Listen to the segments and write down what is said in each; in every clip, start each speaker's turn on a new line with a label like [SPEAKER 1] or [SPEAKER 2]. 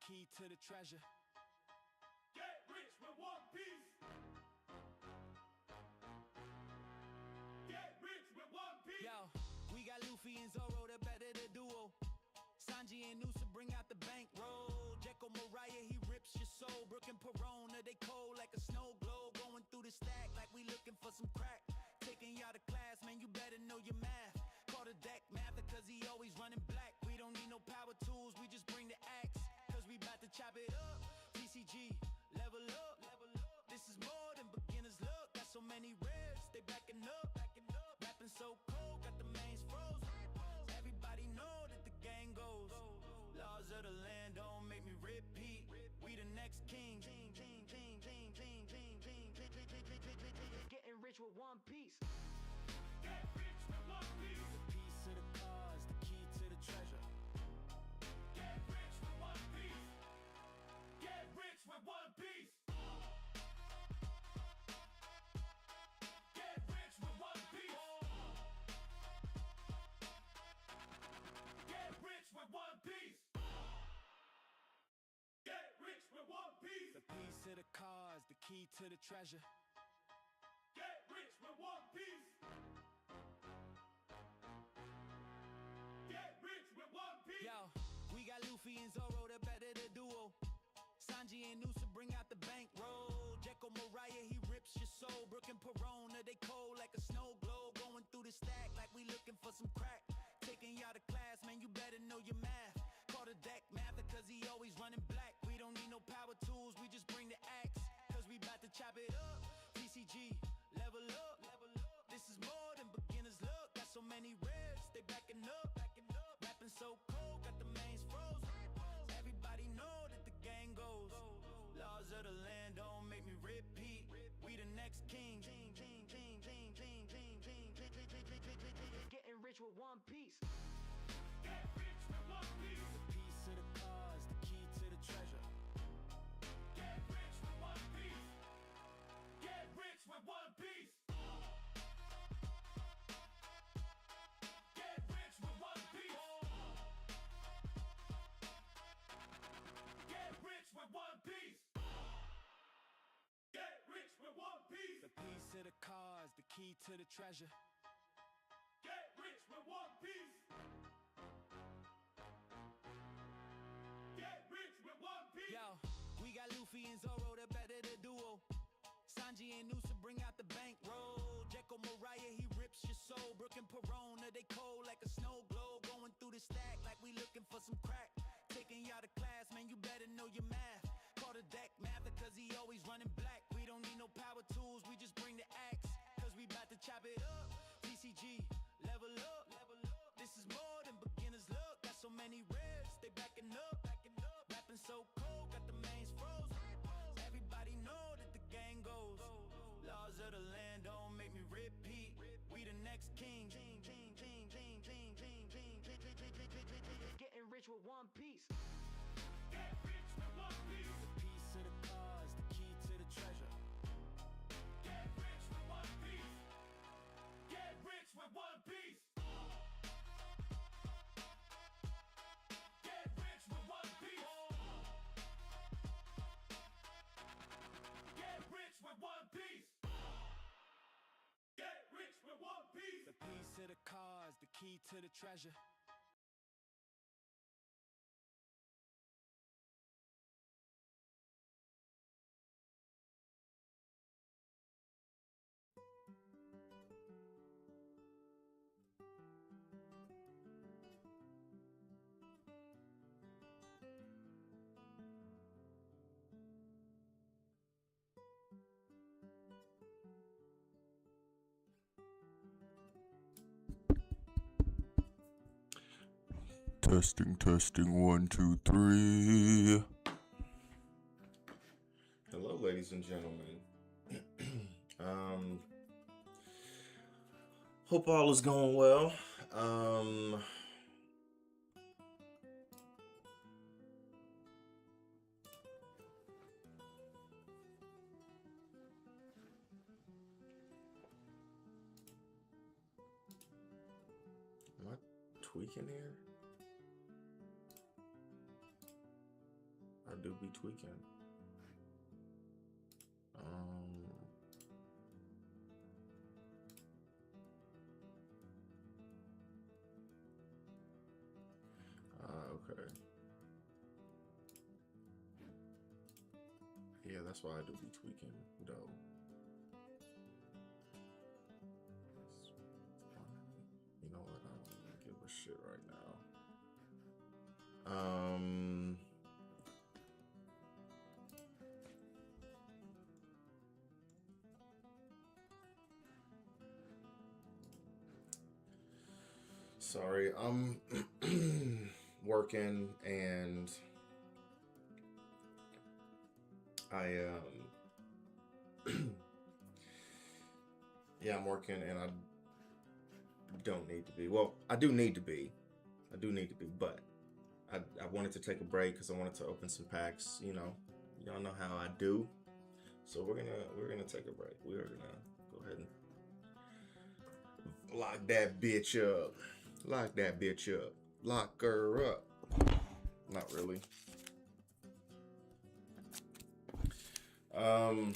[SPEAKER 1] key to the treasure.
[SPEAKER 2] Get rich with one piece. Get rich with one piece.
[SPEAKER 1] Yo, we got Luffy and Zoro, the better the duo. Sanji and Noosa bring out the bankroll. Jekyll Mariah, he rips your soul. Brooke and Perona, they cold like a snow globe. Going through the stack like we looking for some crack. Taking y'all to class, man, you better know your math. Call the deck math cause he always running black. We don't need no power tools, we just bring the axe. Cause we bout to chop it up. TCG, level up. This is more than beginner's luck. Got so many ribs, they backing up. Rapping so cold, got the mains froze. Everybody know that the gang goes. Laws of the land don't make me repeat. We the next king. Getting rich with one piece.
[SPEAKER 2] Get rich with one piece.
[SPEAKER 1] The piece of the cause, the key to the treasure.
[SPEAKER 2] Get rich with one piece. Get rich with one piece. Get rich with one piece. Get rich with one piece. Get rich with one piece.
[SPEAKER 1] The piece of the cause, the key to the treasure.
[SPEAKER 2] Get rich with one piece. Get rich with one piece.
[SPEAKER 1] Yo, we got Luffy and Zoro, the better the duo. Sanji and Noosa bring out the bankroll. Jekyll Mariah, he rips your soul. Brooke and Perona, they cold like a snow globe. Going through the stack like we looking for some crack. Taking y'all to class, man, you better know your math. Call the deck math cause he always running black. We don't need no power tools, we just bring the axe. Cause we bout to chop it up. TCG, level up. This is more than beginner's luck. Got so many ribs, they backing up. Rapping so cold, got the mains froze. Everybody know that the gang goes. Laws of the land don't make me repeat. We the next king. Getting rich with one piece.
[SPEAKER 2] Get rich with one piece.
[SPEAKER 1] The piece of the cause, the key to the treasure.
[SPEAKER 2] Get rich with one piece. Get rich with one piece. Get rich with one piece. Get rich with one piece. Get rich with one piece.
[SPEAKER 1] The piece of the cause, the key to the treasure.
[SPEAKER 2] Get rich with one piece. Get rich with one piece.
[SPEAKER 1] Yo, we got Luffy and Zoro, the better the duo. Sanji and Noosa bring out the bankroll. Jekyll Mariah, he rips your soul. Brooke and Perona, they cold like a snow globe. Going through the stack like we looking for some crack. Taking y'all to class, man, you better know your math. Call the deck math cause he always running black. We don't need no power tools, we just bring the axe. Cause we bout to chop it up. TCG, level up. This is more than beginner's luck. Got so many ribs, they backing up. Rapping so cold, got the mains froze. Everybody know that the gang goes. Laws of the land don't make me repeat. We the next king. Getting rich with one piece.
[SPEAKER 2] Get rich with one piece.
[SPEAKER 1] The piece of the cause, the key to the treasure.
[SPEAKER 2] Get rich with one piece. Get rich with one piece. Get rich with one piece. Get rich with one piece. Get rich with one piece.
[SPEAKER 1] The piece of the cause, the key to the treasure.
[SPEAKER 3] Testing, 1, 2, 3. Hello, ladies and gentlemen. Hope all is going well. Am I tweaking here? I do be tweaking. Okay. Yeah, that's why I do be tweaking, though. You know what? I don't even give a shit right now. Sorry, I'm working and I yeah, I'm working and I don't need to be. Well, I do need to be. But I wanted to take a break because I wanted to open some packs. You know, y'all know how I do. So we're gonna take a break. We are gonna go ahead and lock that bitch up. Lock that bitch up. Lock her up. Not really. No.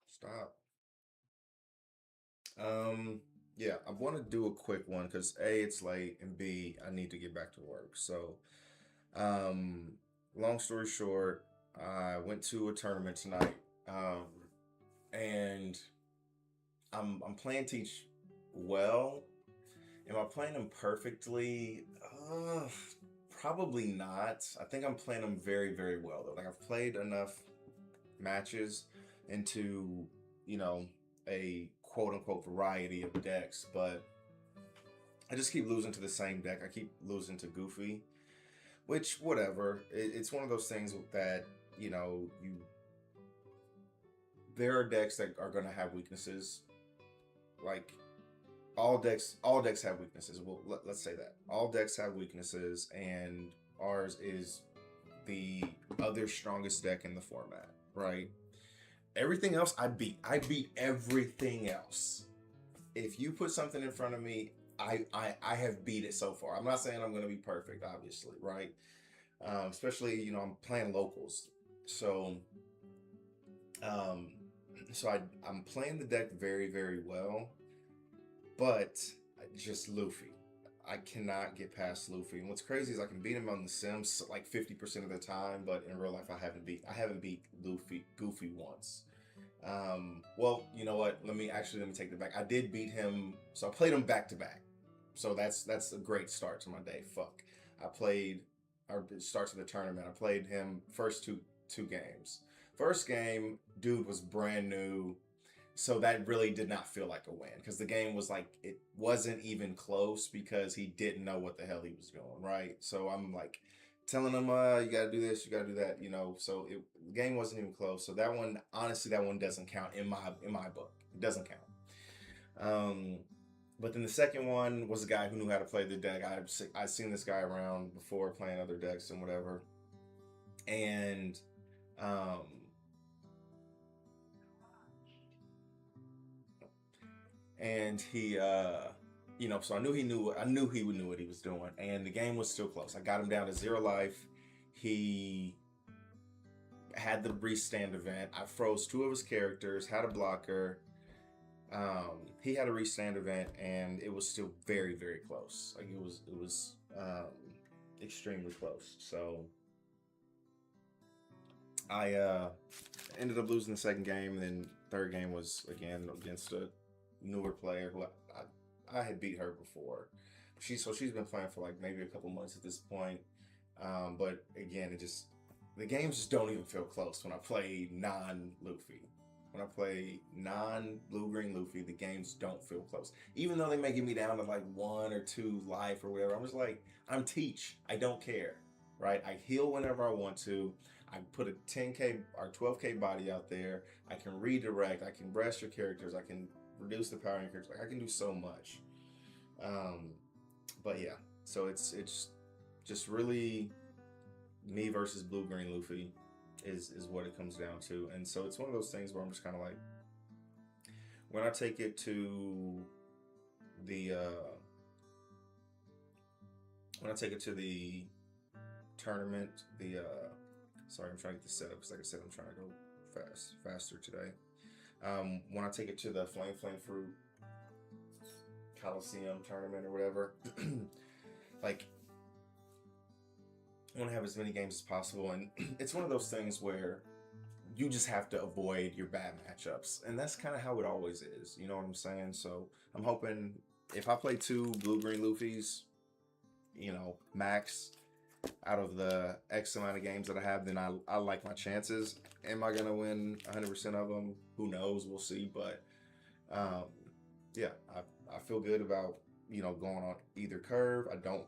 [SPEAKER 3] Stop. Yeah, I want to do a quick one because A, it's late, and B, I need to get back to work. So, um, long story short, I went to a tournament tonight. And I'm playing Teach well. Am I playing him perfectly? Probably not. I think I'm playing him very, very well though. Like I've played enough matches into, you know, a quote unquote variety of decks, but I just keep losing to the same deck. I keep losing to Goofy, which whatever. It's one of those things that, you know, there are decks that are going to have weaknesses. Like all decks have weaknesses. Well, let's say that all decks have weaknesses, and ours is the other strongest deck in the format, right? Everything else I beat everything else. If you put something in front of me, I have beat it so far. I'm not saying I'm going to be perfect, obviously, right? Especially, you know, I'm playing locals, so I'm playing the deck very, very well. But just Luffy. I cannot get past Luffy. And what's crazy is I can beat him on the Sims like 50% of the time, but in real life I haven't beat Goofy once. Well, you know what? Let me take that back. I did beat him, so I played him back to back. So that's a great start to my day. Fuck. I played our start to the tournament. I played him first two games. First game, dude was brand new. So that really did not feel like a win because the game was like, it wasn't even close because he didn't know what the hell he was doing, right? So I'm like telling him, you got to do this, you got to do that, you know. So the game wasn't even close. So that one, honestly, that one doesn't count in my book. It doesn't count. But then the second one was a guy who knew how to play the deck. I've seen this guy around before playing other decks and whatever. And he you know, so I knew he knew what he was doing, and the game was still close. I got him down to 0 life. He had the restand event. I froze 2 of his characters, had a blocker. He had a restand event, and it was still very, very close. Like it was extremely close. So I ended up losing the second game, and then third game was again against a newer player who I had beat her before. She's been playing for like maybe a couple months at this point. But again, the games just don't even feel close when I play non-Luffy. When I play non-blue-green Luffy, the games don't feel close. Even though they may get me down to like 1 or 2 life or whatever, I'm just like, I'm Teach. I don't care, right? I heal whenever I want to. I put a 10k or 12k body out there. I can redirect. I can rest your characters. I can reduce the power in your characters. Like I can do so much. But yeah, so it's just really me versus blue-green Luffy is what it comes down to. And so it's one of those things where I'm just kind of like, when I take it to the tournament. Sorry, I'm trying to get this set up because, like I said, I'm trying to go faster today. When I take it to the Flame Fruit Coliseum tournament or whatever, like, I want to have as many games as possible, and it's one of those things where you just have to avoid your bad matchups, and that's kind of how it always is. You know what I'm saying? So I'm hoping if I play 2 blue-green Luffy's, max out of the X amount of games that I have, then I like my chances. Am I gonna win 100% of them? Who knows? We'll see. But yeah, I feel good about going on either curve. I don't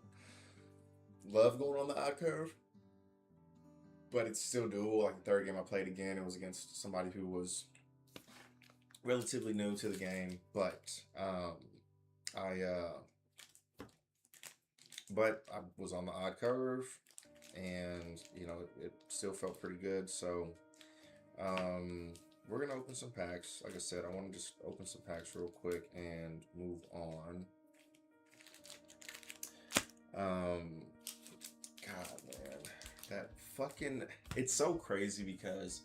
[SPEAKER 3] love going on the odd curve, but it's still doable. Like the third game I played again, it was against somebody who was relatively new to the game, but I was on the odd curve, and it still felt pretty good. So we're gonna open some packs. Like I said, I want to just open some packs real quick and move on. God, man, that fucking, it's so crazy because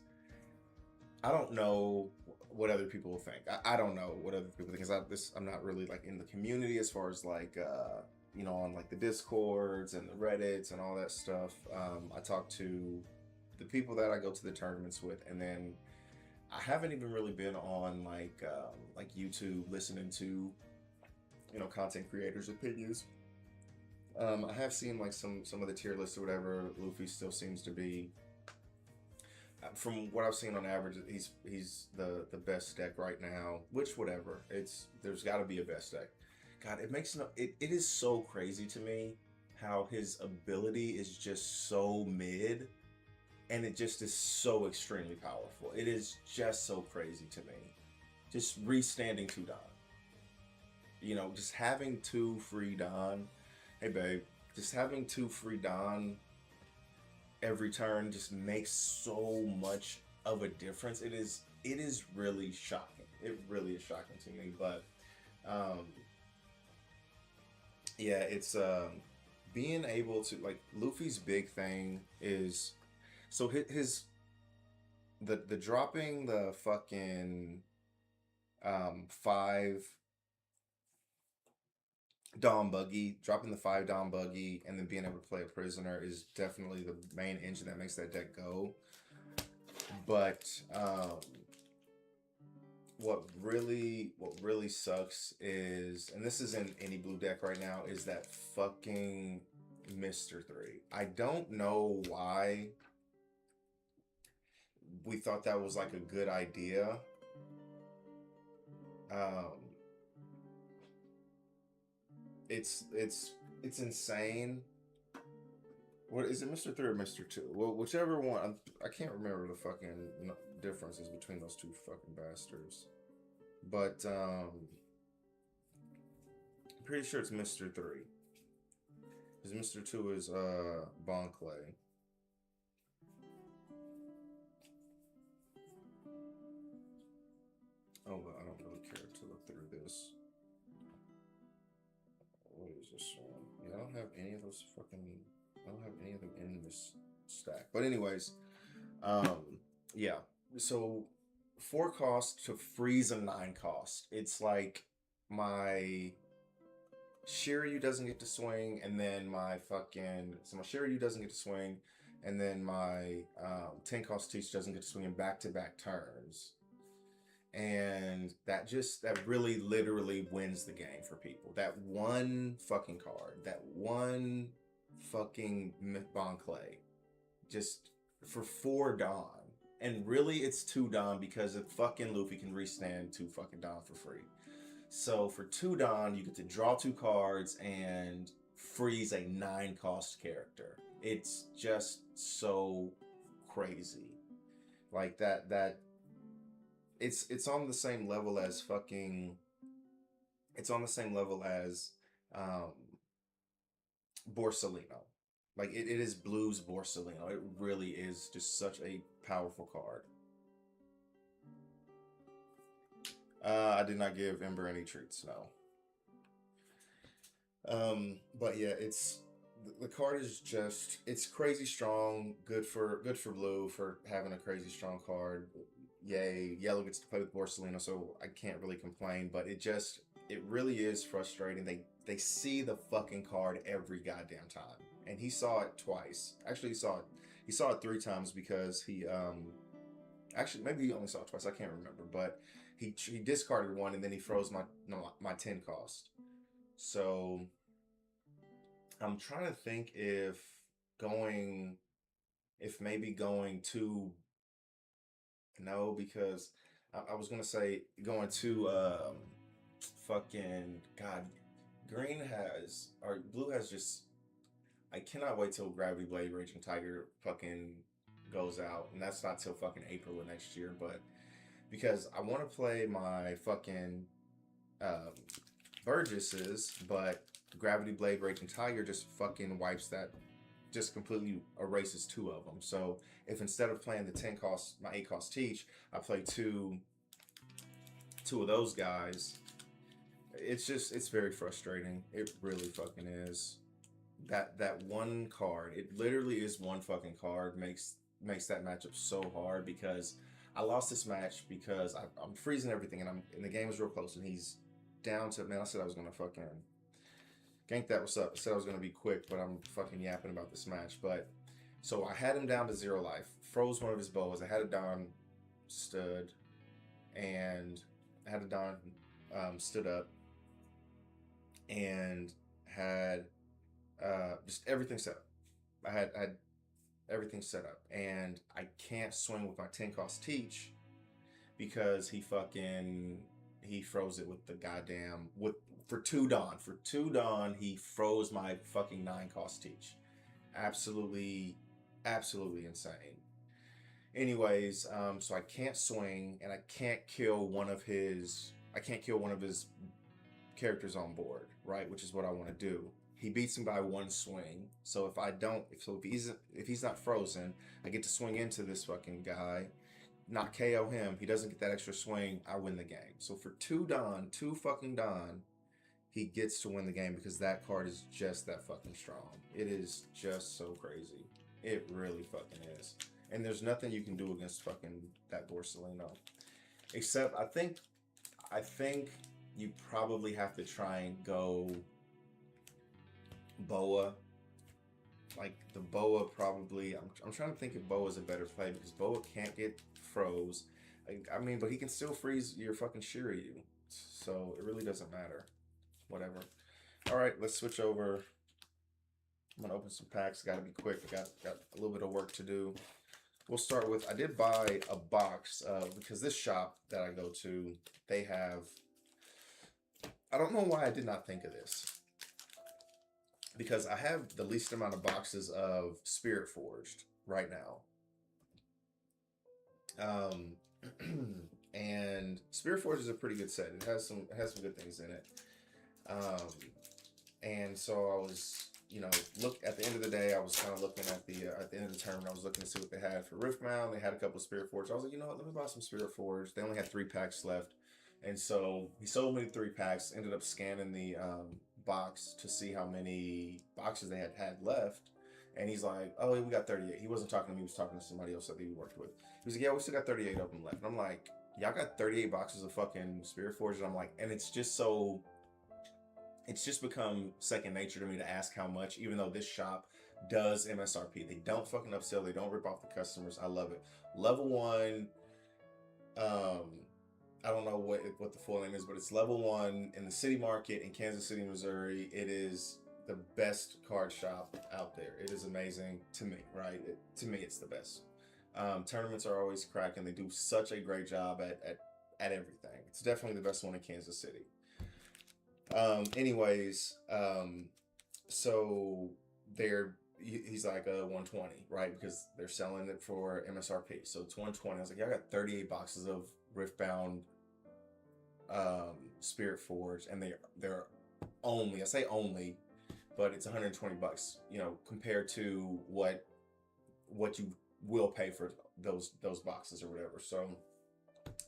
[SPEAKER 3] I don't know what other people will think. I don't know what other people think, because I'm not really like in the community as far as like on like the Discords and the Reddits and all that stuff. I talk to the people that I go to the tournaments with, and then I haven't even really been on like YouTube listening to content creators' opinions. I have seen like some of the tier lists or whatever. Luffy still seems to be, from what I've seen on average, he's the best deck right now. Which, whatever, there's got to be a best deck. God, it is so crazy to me how his ability is just so mid, and it just is so extremely powerful. It is just so crazy to me. Just restanding 2 Don. Just having 2 free Don. Hey babe, just having 2 free Don every turn just makes so much of a difference. It is really shocking. It really is shocking to me. But yeah, it's being able to, like, Luffy's big thing is, so the dropping the fucking 5 Dom Buggy, dropping the 5 Dom Buggy, and then being able to play a prisoner is definitely the main engine that makes that deck go. But what really sucks is, and this is in any blue deck right now, is that fucking Mr. 3. I don't know why we thought that was like a good idea. It's insane. What is it, Mr. 3 or Mr. 2? Well, whichever one. I can't remember the fucking differences between those 2 fucking bastards. But I'm pretty sure it's Mr. 3. Because Mr. 2 is Bon Clay. Oh, but I don't really care to look through this. What is this one? Yeah, I don't have any of those in this stack. But anyways, yeah. So 4 cost to freeze a 9 cost. It's like my Shiryu doesn't get to swing, and then my Shiryu doesn't get to swing, and then my 10 cost Teach doesn't get to swing in back-to-back turns. And that really literally wins the game for people. That one fucking card, that one fucking Bon Clay, just for 4 Don. And really it's 2 Don because if fucking Luffy can restand 2 fucking Don for free. So for 2 Don, you get to draw 2 cards and freeze a 9 cost character. It's just so crazy. Like that it's on the same level as fucking, it's on the same level as Borsalino. Like it is Blues Borsalino. It really is just such a powerful card. I did not give Ember any treats, no. But yeah, it's the card is just, it's crazy strong. Good for blue for having a crazy strong card. Yay, yellow gets to play with Borsalino, so I can't really complain. But it really is frustrating. They see the fucking card every goddamn time, and he saw it twice. Actually, he saw it 3 times because he actually maybe he only saw it twice. I can't remember, but he discarded one and then he froze my no, my 10 cost. So I'm trying to think going if maybe going to no, because I was gonna say going to fucking God, green has or blue has just, I cannot wait till Gravity Blade Raging Tiger fucking goes out, and that's not till fucking April of next year. But because I want to play my fucking um, Burgesses, but Gravity Blade Raging Tiger just fucking wipes that, just completely erases 2 of them. So if instead of playing the 10 cost, my 8 cost Teach, I play two of those guys, it's very frustrating. It really fucking is. That one card, it literally is one fucking card, makes that matchup so hard because I lost this match because I'm freezing everything and the game is real close and he's down to, man, I said I was gonna fucking gank that. What's up? I said I was gonna be quick, but I'm fucking yapping about this match. But so I had him down to 0 life, froze one of his bows. I had a Don stood, and I had a Don stood up, and had just everything set up. I had everything set up, and I can't swing with my 10 cost Teach because he froze it with the goddamn with for 2 Dawn he froze my fucking 9 cost Teach. Absolutely insane. Anyways, so I can't swing and I can't kill one of his characters on board, right? Which is what I want to do. He beats him by 1 swing. So if he's not frozen, I get to swing into this fucking guy, not KO him. He doesn't get that extra swing. I win the game. So for 2 fucking Dawn, he gets to win the game because that card is just that fucking strong. It is just so crazy. It really fucking is. And there's nothing you can do against fucking that Borsalino. Except I think you probably have to try and go Boa. Like the Boa probably, I'm trying to think if Boa is a better play because Boa can't get froze. I mean, but he can still freeze your fucking Shiryu. So it really doesn't matter. Whatever. All right, let's switch over. I'm gonna open some packs. Got to be quick. I got a little bit of work to do. We'll start with, I did buy a box because this shop that I go to, they have, I don't know why I did not think of this. Because I have the least amount of boxes of Spirit Forged right now. And Spirit Forged is a pretty good set. It has some good things in it. And so I was, look at the end of the day, I was kind of looking at the end of the tournament, I was looking to see what they had for Riftbound. They had a couple of Spirit Forged. I was like, you know what, let me buy some Spirit Forged. They only had 3 packs left. And so he sold me 3 packs, ended up scanning the box to see how many boxes they had left. And he's like, oh, we got 38. He wasn't talking to me, he was talking to somebody else that he worked with. He was like, yeah, we still got 38 of them left. And I'm like, y'all got 38 boxes of fucking Spirit Forged? And I'm like, and it's just become second nature to me to ask how much, even though this shop does MSRP. They don't fucking upsell, they don't rip off the customers. I love it. Level 1, I don't know what the full name is, but it's level 1 in the city market in Kansas City, Missouri. It is the best card shop out there. It is amazing to me, right? To me, it's the best. Tournaments are always cracking. They do such a great job at everything. It's definitely the best one in Kansas City. So he's like 120, right? Because they're selling it for MSRP. So it's 120. I was like, yeah, I got 38 boxes of Riftbound Spirit Forged, and they're only, I say only, but it's $120, compared to what you will pay for those boxes or whatever. So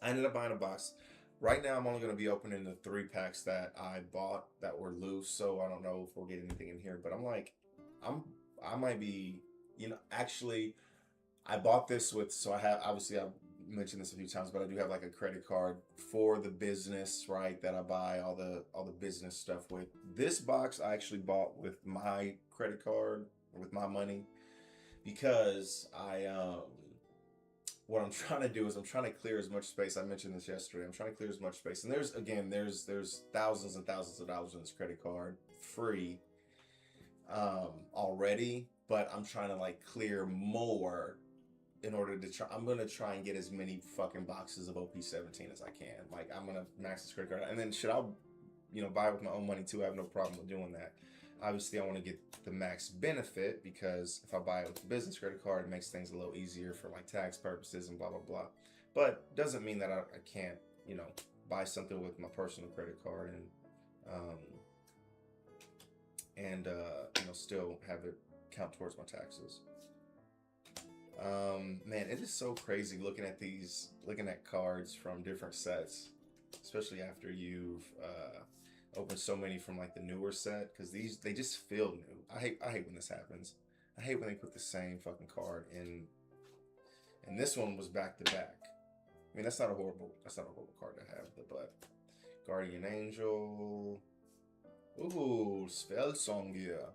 [SPEAKER 3] I ended up buying a box. Right now, I'm only going to be opening the 3 packs that I bought that were loose, so I don't know if we'll get anything in here. But I'm like, I might be, actually I bought this with, so I have, obviously I've mentioned this a few times, but I do have like a credit card for the business, right? That I buy all the business stuff with. This box I actually bought with my credit card, with my money, because what I'm trying to do is I'm trying to clear as much space. I mentioned this yesterday. I'm trying to clear as much space. And there's thousands and thousands of dollars on this credit card free already, but I'm trying to like clear more in order to try. I'm gonna try and get as many fucking boxes of OP17 as I can. Like, I'm gonna max this credit card, and then should I, buy it with my own money too? I have no problem with doing that. Obviously, I want to get the max benefit, because if I buy it with a business credit card, it makes things a little easier for like tax purposes and blah blah blah. But doesn't mean that I can't, buy something with my personal credit card and still have it count towards my taxes. Man, it is so crazy looking at cards from different sets, especially after you've opened so many from like the newer set, because they just feel new. I hate when this happens. I hate when they put the same fucking card in, and this one was back to back. I mean, that's not a horrible card to have, but Guardian Angel. Ooh, Spell Song, yeah.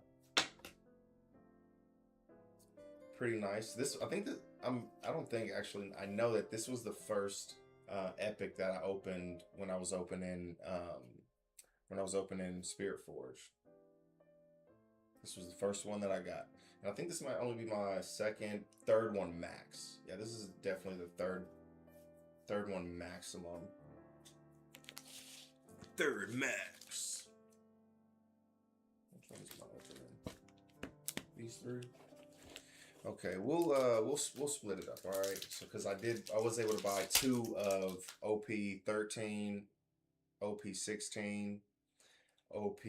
[SPEAKER 3] Pretty nice. This, I think that I don't think, actually, I know that this was the first epic that I opened when I was opening Spirit Forge. This was the first one that I got, and I think this might only be my third one max. Yeah, this is definitely the third one maximum. Third max. Which one is my opening? These three. Okay, we'll split it up, all right? So, because I was able to buy 2 of OP13, OP16, OP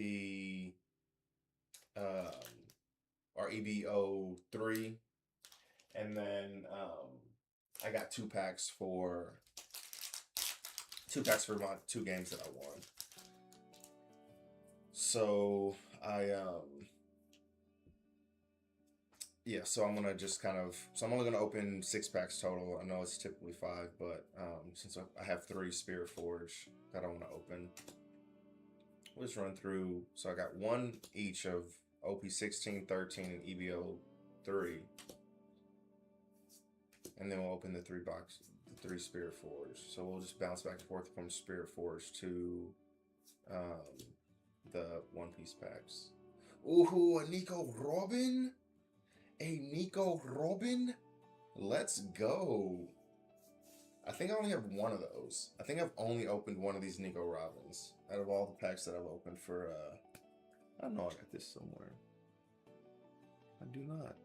[SPEAKER 3] or EBO3, and then I got 2 packs for my 2 games that I won. So yeah, so I'm gonna just I'm only gonna open 6 packs total. I know it's typically 5, but since I have 3 Spirit Forge that I want to open, we'll just run through. So I got 1 each of OP16, 13, and EBO3, and then we'll open the 3 Spirit Forge. So we'll just bounce back and forth from Spirit Forge to the One Piece packs. Ooh, a Nico Robin. A Nico Robin? Let's go. I think I only have 1 of those. I think I've only opened 1 of these Nico Robins out of all the packs that I've opened for, I know I got this somewhere. I do not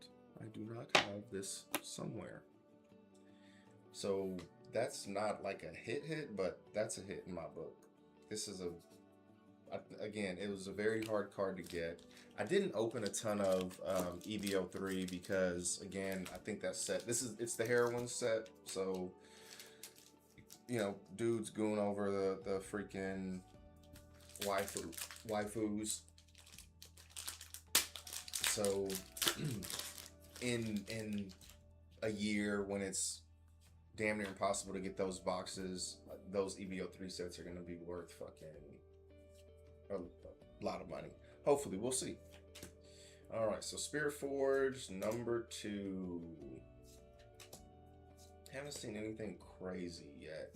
[SPEAKER 3] have this somewhere. So that's not like a hit, but that's a hit in my book. This is again, it was a very hard card to get. I didn't open a ton of EBO3 because, again, I think that set, it's the heroine set, so, dudes going over the freaking waifus. So in a year when it's damn near impossible to get those boxes, those EBO3 sets are going to be worth fucking a lot of money. Hopefully, we'll see. All right, so Spirit Forge number 2. Haven't seen anything crazy yet.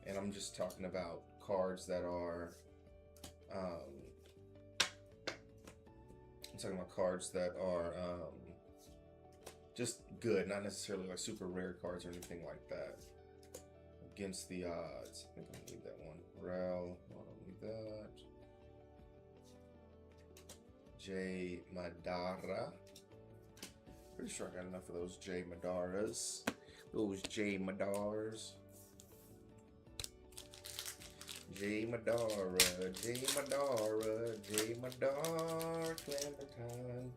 [SPEAKER 3] And I'm just talking about cards that are just good, not necessarily like super rare cards or anything like that. Against the odds. I think I'm gonna leave that one. Rel, I don't need that. J Madara. Pretty sure I got enough of those J Madaras. Those J Madars. J Madara, J Madara, J Madara, Clementine.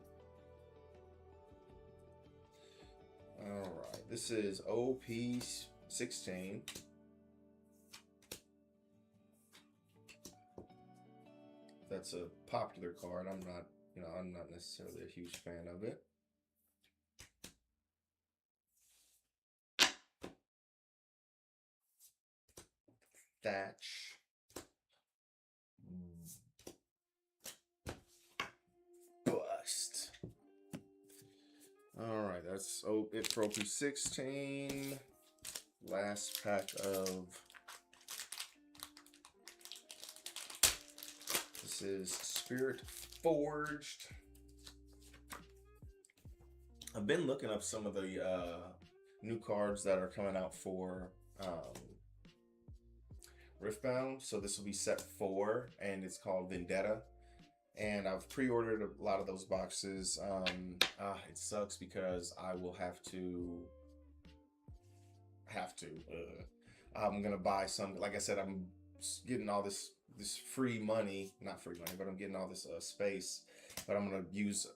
[SPEAKER 3] Alright, this is OP16. That's a popular card. I'm not, you know, I'm not necessarily a huge fan of it. Thatch. Bust. All right, that's it for OP16. Last pack of. This is Spirit Forged. I've been looking up some of the new cards that are coming out for Riftbound. So this will be set 4, and it's called Vendetta. And I've pre-ordered a lot of those boxes. It sucks because I will have to. I'm gonna buy some. Like I said, I'm getting all this free money, not free money, but I'm getting all this space. But I'm gonna use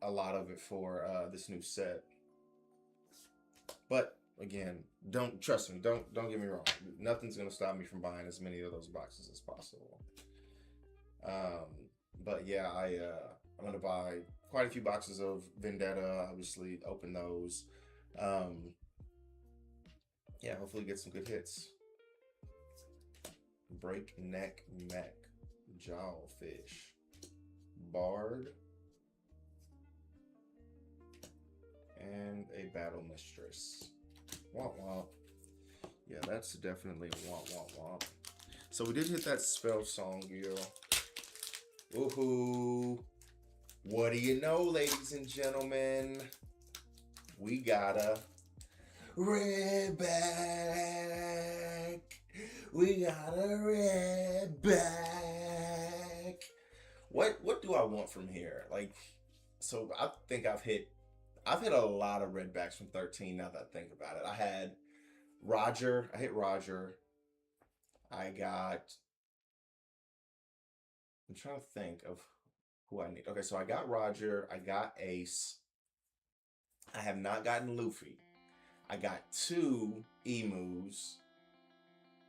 [SPEAKER 3] a lot of it for this new set. But again, don't trust me. Don't get me wrong. Nothing's gonna stop me from buying as many of those boxes as possible. But yeah, I'm gonna buy quite a few boxes of Vendetta. Obviously, open those. Yeah, hopefully get some good hits. Breakneck Mech, Jawfish, Bard, and a Battle Mistress. Womp womp. Yeah, that's definitely a womp womp womp. So we did hit that spell song, girl. Woohoo! What do you know, ladies and gentlemen? We got a red back. We got a red back. What do I want from here? Like, so I think I've hit a lot of red backs from 13 now that I think about it. I had Roger. I hit Roger. I'm trying to think of who I need. Okay, so I got Roger. I got Ace. I have not gotten Luffy. I got 2 emus.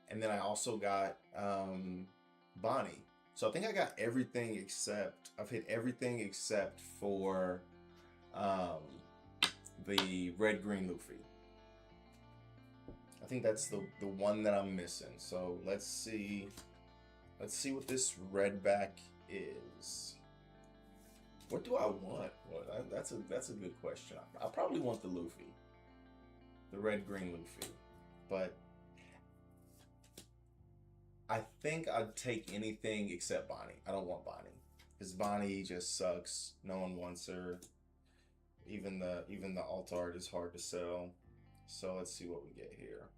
[SPEAKER 3] And then I also got Bonnie. So I think I got everything except, I've hit everything except for the red-green Luffy. I think that's the one that I'm missing. So let's see what this red back is. What do I want? Well, that's a good question. I probably want the Luffy, the red-green Luffy, but I think I'd take anything except Bonnie. I don't want Bonnie because Bonnie just sucks. No one wants her. Even the alt art is hard to sell. So let's see what we get here.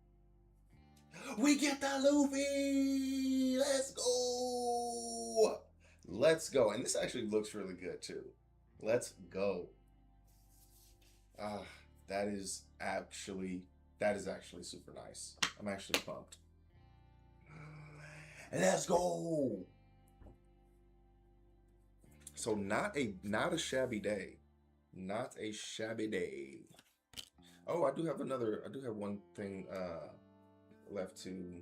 [SPEAKER 3] We get the Luffy! Let's go! Let's go. And this actually looks really good too. Let's go. That is actually super nice. I'm actually pumped. Let's go. So not a shabby day. Not a shabby day. Oh, I do have one thing left to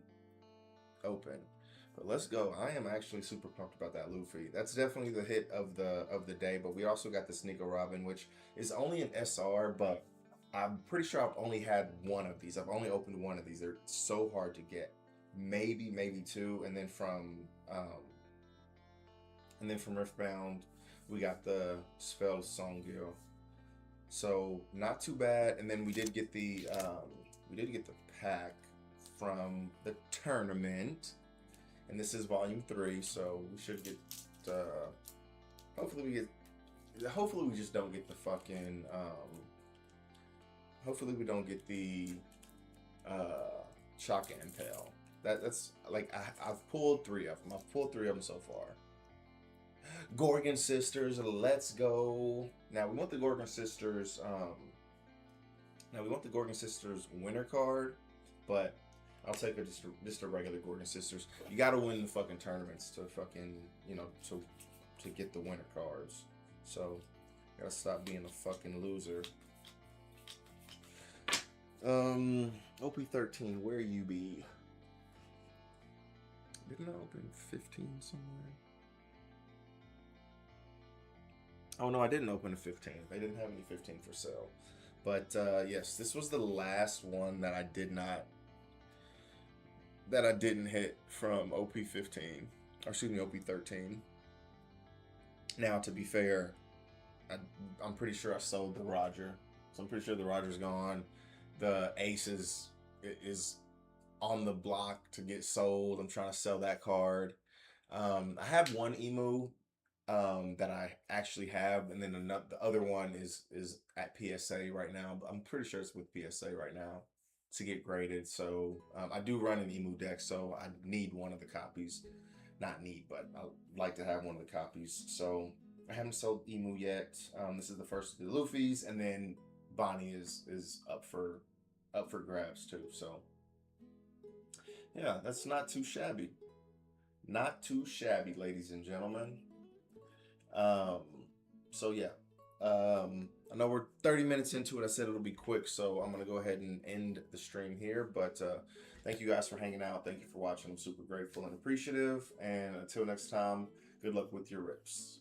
[SPEAKER 3] open. But let's go. I am actually super pumped about that Luffy. That's definitely the hit of the day, but we also got this Nico Robin, which is only an SR, but I'm pretty sure I've only had one of these. I've only opened one of these. They're so hard to get. Maybe 2, and then from Riftbound, we got the Spell Songyo. So not too bad. And then we did get the pack from the tournament, and this is volume 3. So we should get. Hopefully we just don't get the fucking. Hopefully we don't get the Chaka Impale. That's like I've pulled 3 of them. I've pulled 3 of them so far. Gorgon Sisters, let's go. Now we want the Gorgon Sisters. Winner card, but I'll take just a regular Gorgon Sisters. You gotta win the fucking tournaments to fucking to get the winner cards. So gotta stop being a fucking loser. OP13, where you be? Didn't I open 15 somewhere? Oh no, I didn't open a 15. They didn't have any 15 for sale. But yes, this was the last one that I didn't hit from OP15, or excuse me, OP13. Now, to be fair, I, I'm pretty sure I sold the Roger, so I'm pretty sure the Roger's gone. The Ace is on the block to get sold. I'm trying to sell that card. I have one emu that I actually have, and then another, the other one is at PSA right now. But I'm pretty sure it's with PSA right now to get graded. So I do run an emu deck, so I need one of the copies. Not need, but I like to have one of the copies. So I haven't sold emu yet. This is the first of the Luffy's, and then Bonnie is up for grabs too. So yeah, that's not too shabby. Not too shabby, ladies and gentlemen. Um, so yeah, I know we're 30 minutes into it. I said it'll be quick, so I'm gonna go ahead and end the stream here. But thank you guys for hanging out. Thank you for watching. I'm super grateful and appreciative. And until next time, good luck with your rips.